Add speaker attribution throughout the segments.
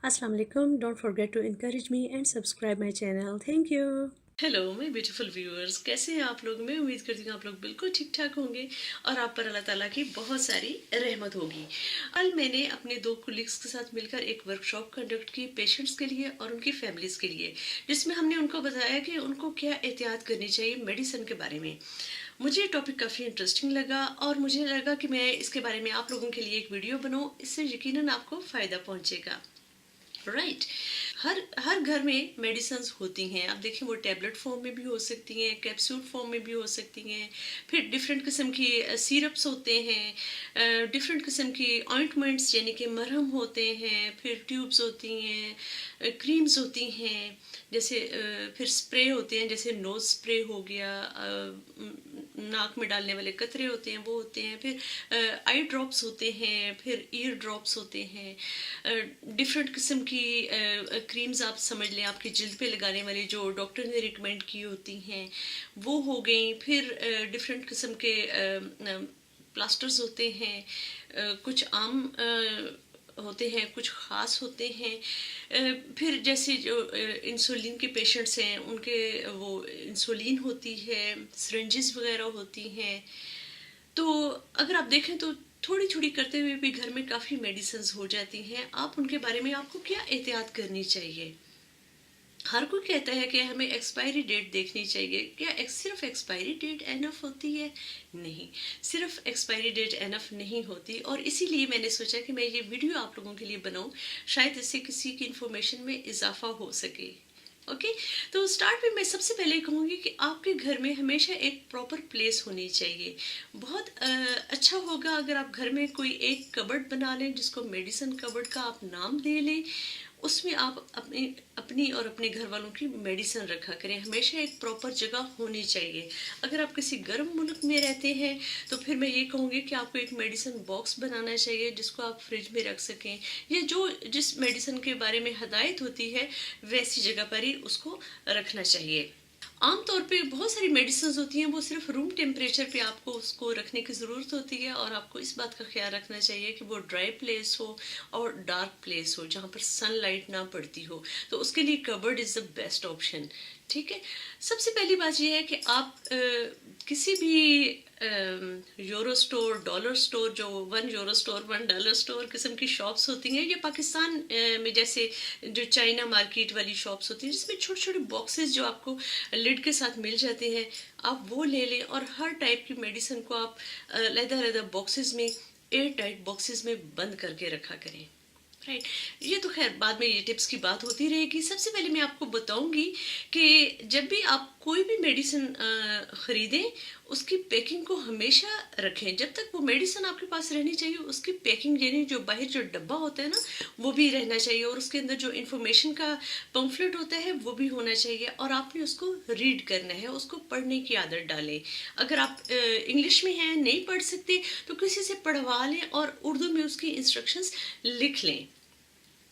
Speaker 1: Assalamu alaikum. Don't forget to encourage me and subscribe my channel. Thank you.
Speaker 2: Hello my beautiful viewers, कैसे हैं आप लोग। मैं उम्मीद करती हूँ आप लोग बिल्कुल ठीक ठाक होंगे और आप पर अल्लाह ताला की बहुत सारी रहमत होगी। कल मैंने अपने 2 कोलीग्स के साथ मिलकर एक वर्कशॉप कंडक्ट की पेशेंट्स के लिए और उनकी फैमिलीज़ के लिए, जिसमें हमने उनको बताया कि उनको क्या एहतियात करनी चाहिए मेडिसिन के बारे में। मुझे टॉपिक काफ़ी इंटरेस्टिंग लगा और मुझे लगा कि मैं इसके बारे में आप लोगों के लिए एक वीडियो बनाऊँ, इससे यकीनन आपको फ़ायदा पहुँचेगा। राइट। हर घर में मेडिसिन्स होती हैं। आप देखिए, वो टैबलेट फॉर्म में भी हो सकती हैं, कैप्सूल फॉर्म में भी हो सकती हैं, फिर डिफरेंट किस्म की सिरप्स होते हैं, डिफरेंट किस्म की ऑइंटमेंट्स यानी कि मरहम होते हैं, फिर ट्यूब्स होती हैं, क्रीम्स होती हैं, जैसे फिर स्प्रे होते हैं, जैसे नोज स्प्रे हो गया, नाक में डालने वाले कतरे होते हैं वो होते हैं, फिर आई ड्रॉप्स होते हैं, फिर ईयर ड्रॉप्स होते हैं, डिफरेंट किस्म की क्रीम्स आप समझ लें, आपकी जिल्द पे लगाने वाली जो डॉक्टर ने रिकमेंड की होती हैं वो हो गई। फिर डिफरेंट किस्म के प्लास्टर्स होते हैं, कुछ आम होते हैं, कुछ ख़ास होते हैं। फिर जैसे जो इंसुलिन के पेशेंट्स हैं उनके वो इंसुलिन होती है, सिरिंजेस वगैरह होती हैं। तो अगर आप देखें तो थोड़ी थोड़ी करते हुए भी घर में काफ़ी मेडिसिन्स हो जाती हैं। आप उनके बारे में आपको क्या एहतियात करनी चाहिए। हर कोई कहता है कि हमें एक्सपायरी डेट देखनी चाहिए। क्या सिर्फ एक्सपायरी डेट एनफ होती है? नहीं, सिर्फ एक्सपायरी डेट एनफ नहीं होती, और इसीलिए मैंने सोचा कि मैं ये वीडियो आप लोगों के लिए बनाऊं, शायद इससे किसी की इन्फॉर्मेशन में इजाफा हो सके। ओके। तो स्टार्ट में मैं सबसे पहले कहूँगी कि आपके घर में हमेशा एक प्रॉपर प्लेस होनी चाहिए। बहुत अच्छा होगा अगर आप घर में कोई एक कबर्ड बना लें, जिसको मेडिसिन कबर्ड का आप नाम दे लें। उसमें आप अपनी और अपने घर वालों की मेडिसिन रखा करें। हमेशा एक प्रॉपर जगह होनी चाहिए। अगर आप किसी गर्म मुल्क में रहते हैं तो फिर मैं ये कहूँगी कि आपको एक मेडिसिन बॉक्स बनाना चाहिए, जिसको आप फ्रिज में रख सकें, या जिस मेडिसिन के बारे में हदायत होती है वैसी जगह पर ही उसको रखना चाहिए। आमतौर पे बहुत सारी मेडिसिन होती हैं, वो सिर्फ रूम टेम्परेचर पे आपको उसको रखने की ज़रूरत होती है, और आपको इस बात का ख्याल रखना चाहिए कि वो ड्राई प्लेस हो और डार्क प्लेस हो, जहाँ पर सनलाइट ना पड़ती हो। तो उसके लिए cupboard is the best option. ठीक है। सबसे पहली बात यह है कि आप किसी भी यूरो स्टोर, डॉलर स्टोर, जो €1 स्टोर, $1 स्टोर किस्म की शॉप्स होती हैं, या पाकिस्तान में जैसे जो चाइना मार्केट वाली शॉप्स होती हैं, जिसमें छोटे छोटे बॉक्सेस जो आपको लिड के साथ मिल जाते हैं, आप वो ले लें। और हर टाइप की मेडिसिन को आप अलग-अलग बॉक्सेस में, एयर टाइट बॉक्सेस में बंद करके रखा करें। राइट। ये तो खैर बाद में ये टिप्स की बात होती रहेगी। सबसे पहले मैं आपको बताऊंगी कि जब भी आप कोई भी मेडिसिन ख़रीदें, उसकी पैकिंग को हमेशा रखें। जब तक वो मेडिसिन आपके पास रहनी चाहिए, उसकी पैकिंग यानी जो बाहर जो डब्बा होता है ना, वो भी रहना चाहिए, और उसके अंदर जो इन्फॉर्मेशन का पम्फलेट होता है वो भी होना चाहिए, और आपने उसको रीड करना है, उसको पढ़ने की आदत डालें। अगर आप इंग्लिश में हैं, नहीं पढ़ सकते, तो किसी से पढ़वा लें और उर्दू में उसकी इंस्ट्रक्शंस लिख लें।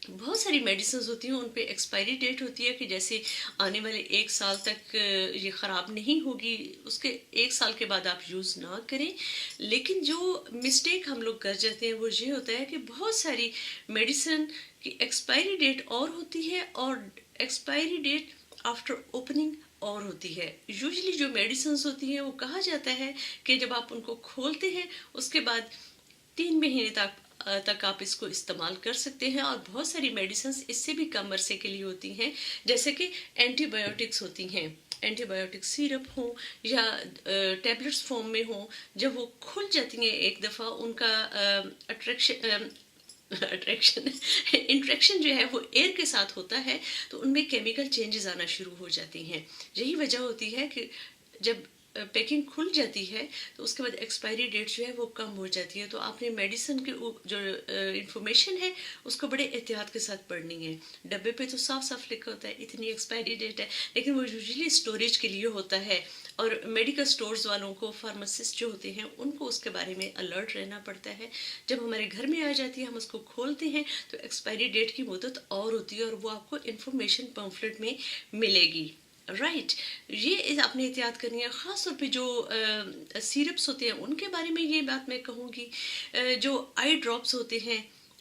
Speaker 2: बहुत सारी मेडिसिन होती हैं, उन पे एक्सपायरी डेट होती है कि जैसे आने वाले 1 साल तक ये ख़राब नहीं होगी, उसके 1 साल के बाद आप यूज़ ना करें। लेकिन जो मिस्टेक हम लोग कर जाते हैं वो ये होता है कि बहुत सारी मेडिसिन की एक्सपायरी डेट और होती है, और एक्सपायरी डेट आफ्टर ओपनिंग और होती है। यूजुअली जो मेडिसिन होती हैं वो कहा जाता है कि जब आप उनको खोलते हैं उसके बाद 3 महीने तक आप इसको इस्तेमाल कर सकते हैं। और बहुत सारी मेडिसिन इससे भी कम अरसे के लिए होती हैं, जैसे कि एंटीबायोटिक्स होती हैं। एंटीबायोटिक सिरप हो या टैबलेट्स फॉर्म में हो, जब वो खुल जाती हैं एक दफ़ा, उनका अट्रैक्शन इंट्रैक्शन जो है वो एयर के साथ होता है, तो उनमें केमिकल चेंजेस आना शुरू हो जाती हैं। यही वजह होती है कि जब पैकिंग खुल जाती है तो उसके बाद एक्सपायरी डेट जो है वो कम हो जाती है। तो आपने मेडिसिन की जो इंफॉर्मेशन है उसको बड़े एहतियात के साथ पढ़नी है। डब्बे पे तो साफ साफ लिखा होता है इतनी एक्सपायरी डेट है, लेकिन वो यूजुअली स्टोरेज के लिए होता है, और मेडिकल स्टोर्स वालों को, फार्मासिस्ट जो होते हैं, उनको उसके बारे में अलर्ट रहना पड़ता है। जब हमारे घर में आ जाती है, हम उसको खोलते हैं तो एक्सपायरी डेट की मुद्दत और होती है, और वो आपको इन्फॉर्मेशन पम्फलेट में मिलेगी। राइट। ये आपने एहतियात करनी है। ख़ास तौर पे जो सिरप्स होते हैं उनके बारे में ये बात मैं कहूँगी। जो आई ड्रॉप्स होते हैं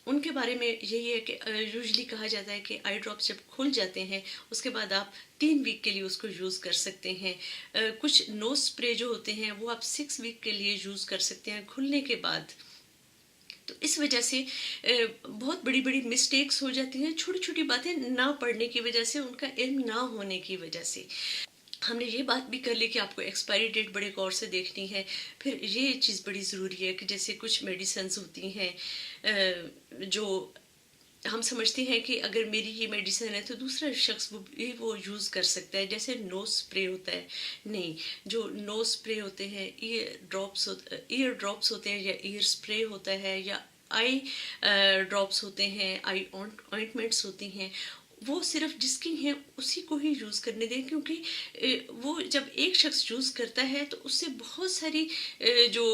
Speaker 2: ان کے بارے میں یہی ہے کہ یوزلی کہا جاتا ہے کہ آئی ڈراپس جب کھل جاتے ہیں اس کے بعد آپ 3 ویک کے لیے اس کو یوز کر سکتے ہیں. کچھ نوز اسپرے جو ہوتے ہیں وہ آپ 6 ویک کے لیے یوز کر سکتے ہیں کھلنے کے بعد. تو اس وجہ سے بہت بڑی بڑی مسٹیکس ہو جاتی ہیں چھوٹی چھوٹی باتیں نہ پڑھنے کی وجہ سے، ان کا علم نہ ہونے کی وجہ سے. ہم نے یہ بات بھی کر لی کہ آپ کو ایکسپائری ڈیٹ بڑے غور سے دیکھنی ہے. پھر یہ چیز بڑی ضروری ہے کہ جیسے کچھ میڈیسنز ہوتی ہیں جو ہم سمجھتے ہیں کہ اگر میری یہ میڈیسن ہے تو دوسرا شخص وہ یوز کر سکتا ہے. جیسے نوز اسپرے ہوتا ہے، نہیں، جو نوز اسپرے ہوتے ہیں، ایئر ڈراپس ہوتے ہیں یا ایئر اسپرے ہوتا ہے یا آئی ڈراپس ہوتے ہیں، آئی آئنٹمنٹس ہوتی ہیں، وہ صرف جس کی ہیں اسی کو ہی یوز کرنے دیں. کیونکہ وہ جب ایک شخص یوز کرتا ہے تو اس سے بہت ساری جو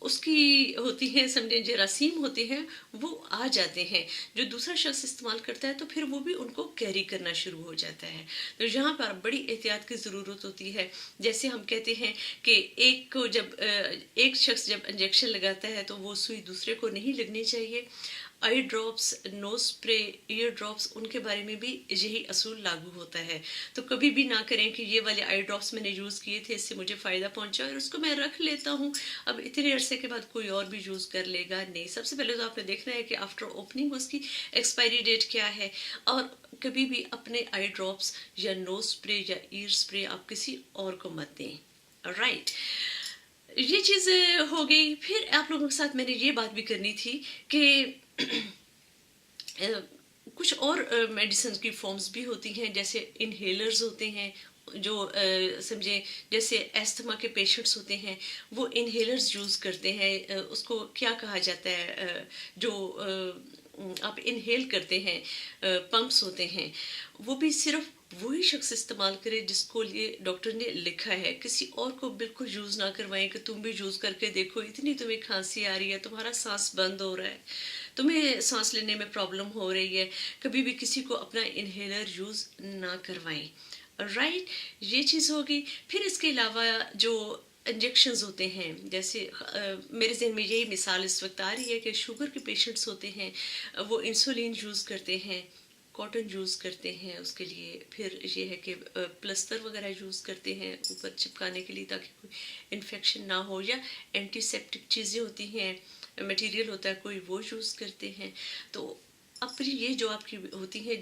Speaker 2: اس کی ہوتی ہیں سمجھیں جراثیم ہوتے ہیں وہ آ جاتے ہیں. جو دوسرا شخص استعمال کرتا ہے تو پھر وہ بھی ان کو کیری کرنا شروع ہو جاتا ہے. تو یہاں پر بڑی احتیاط کی ضرورت ہوتی ہے. جیسے ہم کہتے ہیں کہ ایک شخص جب انجیکشن لگاتا ہے تو وہ سوئی دوسرے کو نہیں لگنی چاہیے. آئی ڈراپس، نوز اسپرے، ایئر ڈراپس، ان کے بارے میں بھی یہی اصول لاگو ہوتا ہے. تو کبھی بھی نہ کریں کہ یہ والے آئی ڈراپس میں نے یوز کیے تھے، اس سے مجھے فائدہ پہنچا اور اس کو میں رکھ لیتا ہوں، اب اتنے عرصے کے بعد کوئی اور بھی یوز کر لے گا. نہیں، سب سے پہلے تو آپ نے دیکھنا ہے کہ آفٹر اوپننگ اس کی ایکسپائری ڈیٹ کیا ہے. اور کبھی بھی اپنے آئی ڈراپس یا نوز اسپرے یا ایئر اسپرے آپ کسی اور کو مت دیں. رائٹ، یہ چیز ہو گئی. پھر آپ لوگوں کے ساتھ میں نے یہ بات بھی کرنی تھی کہ کچھ اور میڈیسنز کی فارمز بھی ہوتی ہیں. جیسے انہیلرز ہوتے ہیں جو سمجھیں جیسے ایستھما کے پیشنٹس ہوتے ہیں وہ انہیلرز یوز کرتے ہیں. اس کو کیا کہا جاتا ہے جو آپ انہیل کرتے ہیں، پمپس ہوتے ہیں، وہ بھی صرف وہی شخص استعمال کرے جس کو یہ ڈاکٹر نے لکھا ہے. کسی اور کو بالکل یوز نہ کروائیں کہ تم بھی یوز کر کے دیکھو، اتنی تمہیں کھانسی آ رہی ہے، تمہارا سانس بند ہو رہا ہے، تمہیں سانس لینے میں پرابلم ہو رہی ہے. کبھی بھی کسی کو اپنا انہیلر یوز نہ کروائیں. رائٹ، یہ چیز ہوگی. پھر اس کے علاوہ جو انجیکشنز ہوتے ہیں، جیسے میرے ذہن میں یہی مثال اس وقت آ رہی ہے کہ شوگر کے پیشنٹس ہوتے ہیں، وہ انسولین یوز کرتے ہیں، کاٹن یوز کرتے ہیں اس کے لیے. پھر یہ ہے کہ پلستر وغیرہ یوز کرتے ہیں اوپر چپکانے کے لیے تاکہ کوئی انفیکشن نہ ہو، یا اینٹی سیپٹک چیزیں ہوتی ہیں، مٹیریل ہوتا ہے کوئی، وہ یوز کرتے ہیں. تو اپنی یہ جو آپ کی ہوتی ہیں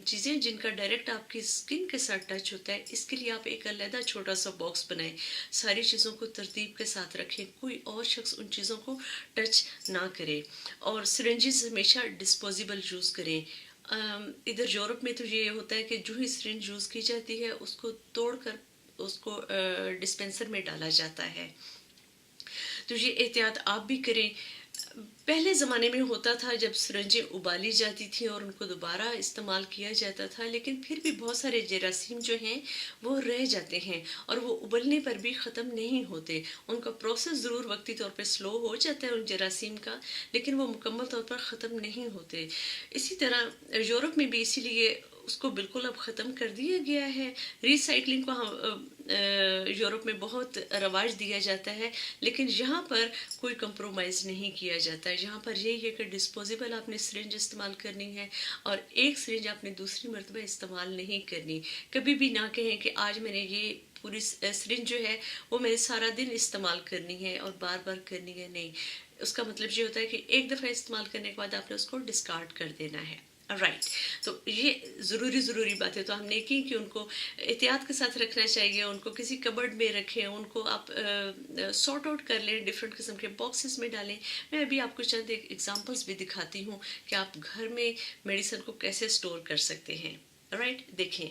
Speaker 2: چیزیں جن کا ڈائریکٹ آپ کی اسکن کے ساتھ ٹچ ہوتا ہے، اس کے لیے آپ ایک علیحدہ چھوٹا سا باکس بنائیں، ساری چیزوں کو ترتیب کے ساتھ رکھیں، کوئی اور شخص ان چیزوں کو ٹچ نہ کرے. اور سرنجز ہمیشہ ڈسپوزیبل یوز کریں. ادھر یورپ میں تو یہ ہوتا ہے کہ جو ہی سرنج یوز کی جاتی ہے اس کو توڑ کر اس کو ڈسپینسر میں ڈالا جاتا ہے. تو یہ احتیاط آپ بھی کریں. پہلے زمانے میں ہوتا تھا جب سرنجیں ابالی جاتی تھیں اور ان کو دوبارہ استعمال کیا جاتا تھا، لیکن پھر بھی بہت سارے جراثیم جو ہیں وہ رہ جاتے ہیں اور وہ ابلنے پر بھی ختم نہیں ہوتے. ان کا پروسیس ضرور وقتی طور پہ سلو ہو جاتا ہے ان جراثیم کا، لیکن وہ مکمل طور پر ختم نہیں ہوتے. اسی طرح یورپ میں بھی اسی لیے اس کو بالکل اب ختم کر دیا گیا ہے. ری سائیکلنگ کو یورپ میں بہت رواج دیا جاتا ہے، لیکن یہاں پر کوئی کمپرومائز نہیں کیا جاتا ہے. یہاں پر یہی ہے کہ ڈسپوزیبل آپ نے سرنج استعمال کرنی ہے اور ایک سرنج آپ نے دوسری مرتبہ استعمال نہیں کرنی. کبھی بھی نہ کہیں کہ آج میں نے یہ پوری سرنج جو ہے وہ میں نے سارا دن استعمال کرنی ہے اور بار بار کرنی ہے. نہیں، اس کا مطلب یہ ہوتا ہے کہ ایک دفعہ استعمال کرنے کے بعد آپ نے اس کو ڈسکارڈ کر دینا ہے. رائٹ، تو یہ ضروری باتیں تو ہم نے کی کہ ان کو احتیاط کے ساتھ رکھنا چاہیے. ان کو کسی کبرڈ میں رکھیں، ان کو آپ سارٹ آؤٹ کر لیں، ڈفرینٹ قسم کے باکسز میں ڈالیں. میں ابھی آپ کو چند ایگزامپلس بھی دکھاتی ہوں کہ آپ گھر میں میڈیسن کو کیسے اسٹور کر سکتے ہیں. رائٹ، دیکھیں.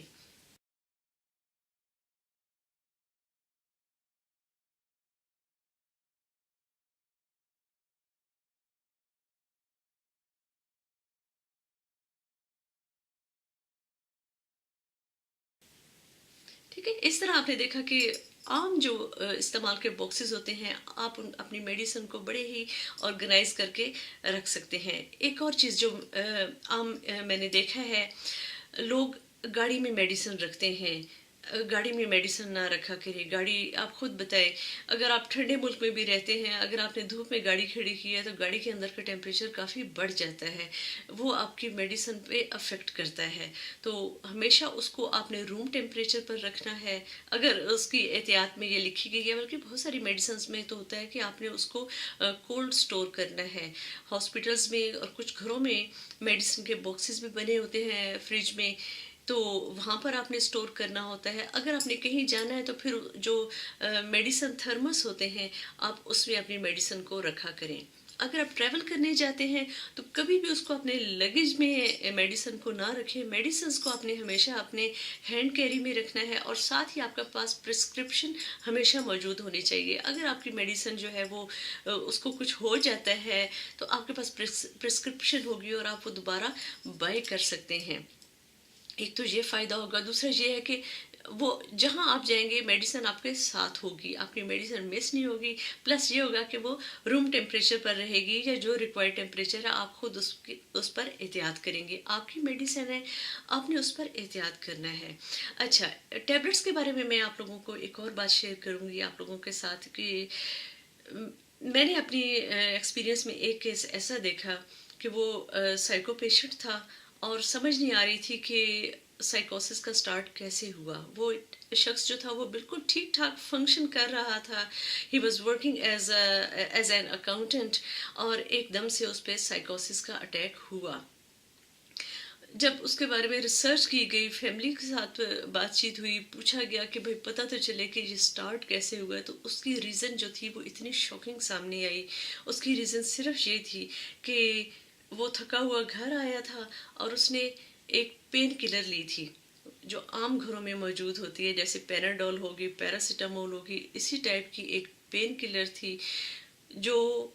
Speaker 2: ٹھیک ہے، اس طرح آپ نے دیکھا کہ عام جو استعمال کے باکسز ہوتے ہیں آپ اپنی میڈیسن کو بڑے ہی آرگنائز کر کے رکھ سکتے ہیں. ایک اور چیز جو عام میں نے دیکھا ہے، لوگ گاڑی میں میڈیسن رکھتے ہیں. गाड़ी में मेडिसिन ना रखा करें। गाड़ी आप खुद बताएं, अगर आप ठंडे मुल्क में भी रहते हैं, अगर आपने धूप में गाड़ी खड़ी की है तो गाड़ी के अंदर का टेम्परेचर काफ़ी बढ़ जाता है, वो आपकी मेडिसिन पे अफेक्ट करता है। तो हमेशा उसको आपने रूम टेम्परेचर पर रखना है। अगर उसकी एहतियात में ये लिखी गई है, बल्कि बहुत सारी मेडिसिन में तो होता है कि आपने उसको कोल्ड स्टोर करना है। हॉस्पिटल्स में और कुछ घरों में मेडिसिन के बॉक्सेस भी बने होते हैं फ्रिज में, तो वहाँ पर आपने स्टोर करना होता है। अगर आपने कहीं जाना है तो फिर जो मेडिसिन थर्मस होते हैं, आप उसमें अपनी मेडिसिन को रखा करें। अगर आप ट्रैवल करने जाते हैं तो कभी भी उसको अपने लगेज में मेडिसिन को ना रखें। मेडिसिन को आपने हमेशा अपने हैंड कैरी में रखना है, और साथ ही आपके पास प्रिस्क्रिप्शन हमेशा मौजूद होनी चाहिए। अगर आपकी मेडिसिन जो है वो उसको कुछ हो जाता है तो आपके पास प्रिस्क्रिप्शन होगी और आप वो दोबारा बाय कर सकते हैं। एक तो ये फ़ायदा होगा। दूसरा ये है कि वो जहाँ आप जाएंगे मेडिसिन आपके साथ होगी, आपकी मेडिसिन मिस नहीं होगी। प्लस ये होगा कि वो रूम टेम्परेचर पर रहेगी, या जो रिक्वायर्ड टेम्परेचर है आप खुद उस पर एहतियात करेंगे। आपकी मेडिसिन है, आपने उस पर एहतियात करना है। अच्छा, टैबलेट्स के बारे में मैं आप लोगों को एक और बात शेयर करूँगी आप लोगों के साथ कि मैंने अपनी एक्सपीरियंस में एक केस ऐसा देखा कि वो साइको पेशेंट था, और समझ नहीं आ रही थी कि साइकोसिस का स्टार्ट कैसे हुआ। वो शख्स जो था वो बिल्कुल ठीक ठाक फंक्शन कर रहा था, he was working as an accountant, और एकदम से उस पर साइकोसिस का अटैक हुआ। जब उसके बारे में रिसर्च की गई, फैमिली के साथ बातचीत हुई, पूछा गया कि भाई पता तो चले कि ये स्टार्ट कैसे हुआ, तो उसकी रीज़न जो थी वो इतनी शॉकिंग सामने आई। उसकी रीज़न सिर्फ ये थी कि वो थका हुआ घर आया था और उसने एक पेन किलर ली थी जो आम घरों में मौजूद होती है, जैसे पैराडोल होगी, पैरासीटामोल होगी, इसी टाइप की एक पेन किलर थी, जो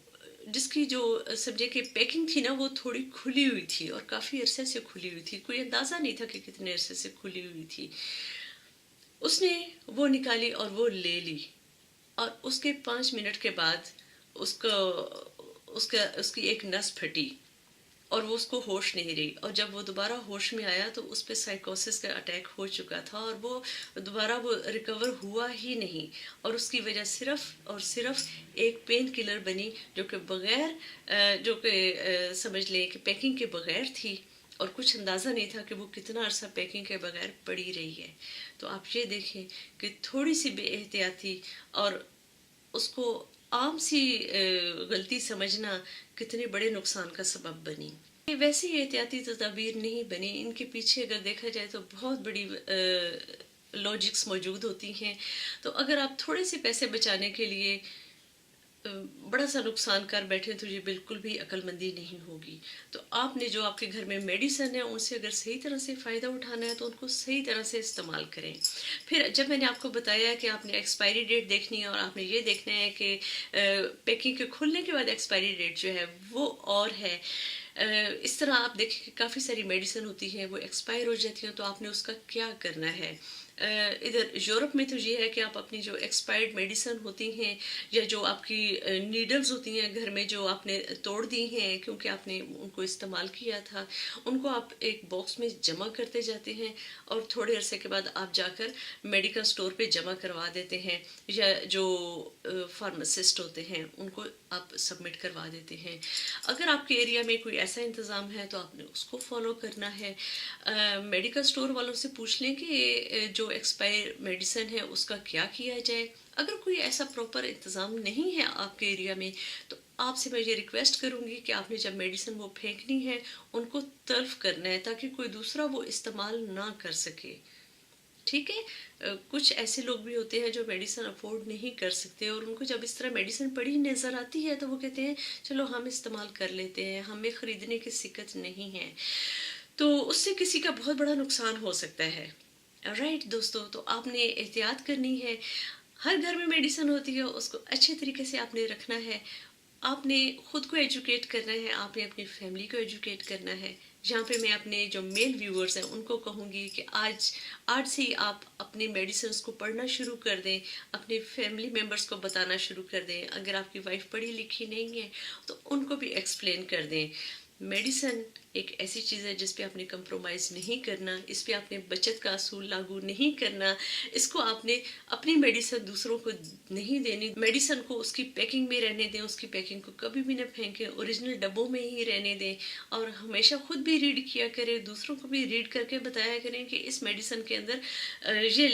Speaker 2: जिसकी जो समझे कि पैकिंग थी ना वो थोड़ी खुली हुई थी, और काफ़ी अरसे से खुली हुई थी। कोई अंदाज़ा नहीं था कि कितने अरसे से खुली हुई थी। उसने वो निकाली और वो ले ली, और उसके 5 मिनट के बाद उसको उसका उसकी एक नस फटी और वो उसको होश नहीं रही। और जब वो दोबारा होश में आया तो उस पर साइकोसिस का अटैक हो चुका था, और वो दोबारा वो रिकवर हुआ ही नहीं। और उसकी वजह सिर्फ और सिर्फ एक पेन किलर बनी, जो कि बग़ैर जो कि समझ लें कि पैकिंग के बग़ैर थी, और कुछ अंदाज़ा नहीं था कि वो कितना अरसा पैकिंग के बगैर पड़ी रही है। तो आप ये देखें कि थोड़ी सी बेएहतियाती और उसको आम सी गलती समझना कितने बड़े नुकसान का सबब बनी। ये वैसी एहतियाती तदाबीर नहीं बनी, इनके पीछे अगर देखा जाए तो बहुत बड़ी लॉजिक्स मौजूद होती हैं। तो अगर आप थोड़े से पैसे बचाने के लिए बड़ा सा नुकसान कर बैठे तो ये बिल्कुल भी अक्लमंदी नहीं होगी। तो आपने जो आपके घर में मेडिसिन है उनसे अगर सही तरह से फ़ायदा उठाना है तो उनको सही तरह से इस्तेमाल करें। फिर जब मैंने आपको बताया कि आपने एक्सपायरी डेट देखनी है और आपने ये देखना है कि पैकिंग के खुलने के बाद एक्सपायरी डेट जो है वो और है, इस तरह आप देखें कि काफ़ी सारी मेडिसिन होती हैं वो एक्सपायर हो जाती हैं, तो आपने उसका क्या करना है। इधर यूरोप में तो ये है कि आप अपनी जो एक्सपायर्ड मेडिसिन होती हैं, या जो आपकी नीडल्स होती हैं घर में जो आपने तोड़ दी हैं क्योंकि आपने उनको इस्तेमाल किया था, उनको आप एक बॉक्स में जमा करते जाते हैं, और थोड़े अरसे के बाद आप जाकर मेडिकल स्टोर पे जमा करवा देते हैं, या जो फार्मासिस्ट होते हैं उनको आप सबमिट करवा देते हैं। अगर आपके एरिया में कोई ऐसा इंतज़ाम है तो आपने उसको फॉलो करना है। मेडिकल स्टोर वालों से पूछ लें कि जो एक्सपायर मेडिसिन है उसका क्या किया जाए। अगर कोई ऐसा प्रॉपर इंतज़ाम नहीं है आपके एरिया में तो आपसे मैं ये रिक्वेस्ट करूँगी कि आपने जब मेडिसिन वो फेंकनी है उनको तल्फ करना है, ताकि कोई दूसरा वो इस्तेमाल ना कर सके। ठीक है। कुछ ऐसे लोग भी होते हैं जो मेडिसिन अफोर्ड नहीं कर सकते, और उनको जब इस तरह मेडिसिन पड़ी नज़र आती है तो वो कहते हैं चलो हम इस्तेमाल कर लेते हैं, हमें ख़रीदने की दिक्कत नहीं है। तो उससे किसी का बहुत बड़ा नुकसान हो सकता है। राइट दोस्तों, तो आपने एहतियात करनी है। हर घर में मेडिसिन होती है, उसको अच्छे तरीके से आपने रखना है। आपने खुद को एजुकेट करना है, आपने अपनी फैमिली को एजुकेट करना है। जहाँ पे मैं अपने जो मेल व्यूअर्स हैं उनको कहूँगी कि आज से ही आप अपने मेडिसिन को पढ़ना शुरू कर दें, अपने फैमिली मेम्बर्स को बताना शुरू कर दें। अगर आपकी वाइफ पढ़ी लिखी नहीं है तो उनको भी एक्सप्लेन कर दें। मेडिसिन ایک ایسی چیز ہے جس پہ آپ نے کمپرومائز نہیں کرنا، اس پہ آپ نے بچت کا اصول لاگو نہیں کرنا، اس کو آپ نے اپنی میڈیسن دوسروں کو نہیں دینی، میڈیسن کو اس کی پیکنگ میں رہنے دیں، اس کی پیکنگ کو کبھی بھی نہ پھینکیں، اوریجنل ڈبوں میں ہی رہنے دیں، اور ہمیشہ خود بھی ریڈ کیا کریں، دوسروں کو بھی ریڈ کر کے بتایا کریں کہ اس میڈیسن کے اندر یہ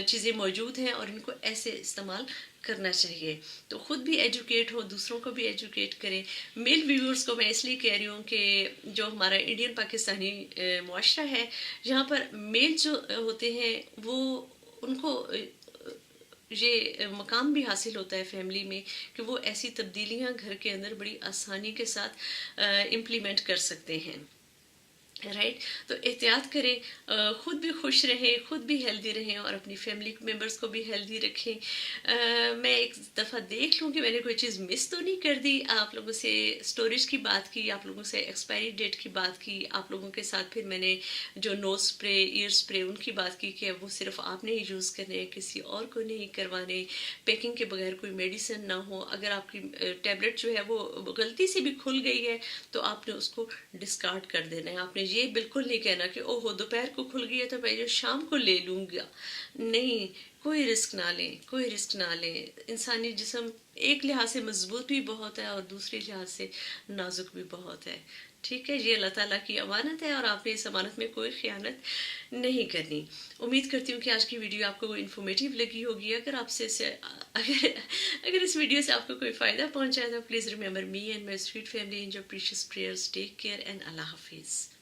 Speaker 2: چیزیں موجود ہیں اور ان کو ایسے استعمال کرنا چاہیے. تو خود بھی ایجوکیٹ ہو، دوسروں کو بھی ایجوکیٹ کریں. میل ویورز کو میں اس لیے کہہ رہی ہوں کہ جو ہمارا انڈین پاکستانی معاشرہ ہے، یہاں پر میل جو ہوتے ہیں وہ ان کو یہ مقام بھی حاصل ہوتا ہے فیملی میں کہ وہ ایسی تبدیلیاں گھر کے اندر بڑی آسانی کے ساتھ امپلیمنٹ کر سکتے ہیں. رائٹ. تو احتیاط کریں، خود بھی خوش رہیں، خود بھی ہیلدی رہیں اور اپنی فیملی ممبرس کو بھی ہیلدی رکھیں. میں ایک دفعہ دیکھ لوں کہ میں نے کوئی چیز مس تو نہیں کر دی. آپ لوگوں سے اسٹوریج کی بات کی، آپ لوگوں سے ایکسپائری ڈیٹ کی بات کی، آپ لوگوں کے ساتھ پھر میں نے جو نوز اسپرے، ایئر اسپرے، ان کی بات کی کہ وہ صرف آپ نے ہی یوز کرنے ہیں، کسی اور کو نہیں کروانے. پیکنگ کے بغیر کوئی میڈیسن نہ ہو. اگر آپ کی ٹیبلٹ جو ہے وہ غلطی سے بھی کھل گئی ہے تو آپ نے اس کو ڈسکارڈ کر دینا ہے. آپ نے یہ بالکل نہیں کہنا کہ او ہو دوپہر کو کھل گئی ہے تو میں جو شام کو لے لوں گا. نہیں، کوئی رسک نہ لیں، کوئی رسک نہ لیں. انسانی جسم ایک لحاظ سے مضبوط بھی بہت ہے اور دوسری لحاظ سے نازک بھی بہت ہے. ٹھیک ہے، یہ اللہ تعالیٰ کی امانت ہے اور آپ نے اس امانت میں کوئی خیانت نہیں کرنی. امید کرتی ہوں کہ آج کی ویڈیو آپ کو انفارمیٹیو لگی ہوگی. اگر اس ویڈیو سے آپ کو کوئی فائدہ پہنچا ہے تو please remember me and my sweet family in your precious prayers. Take care and اللہ حافظ.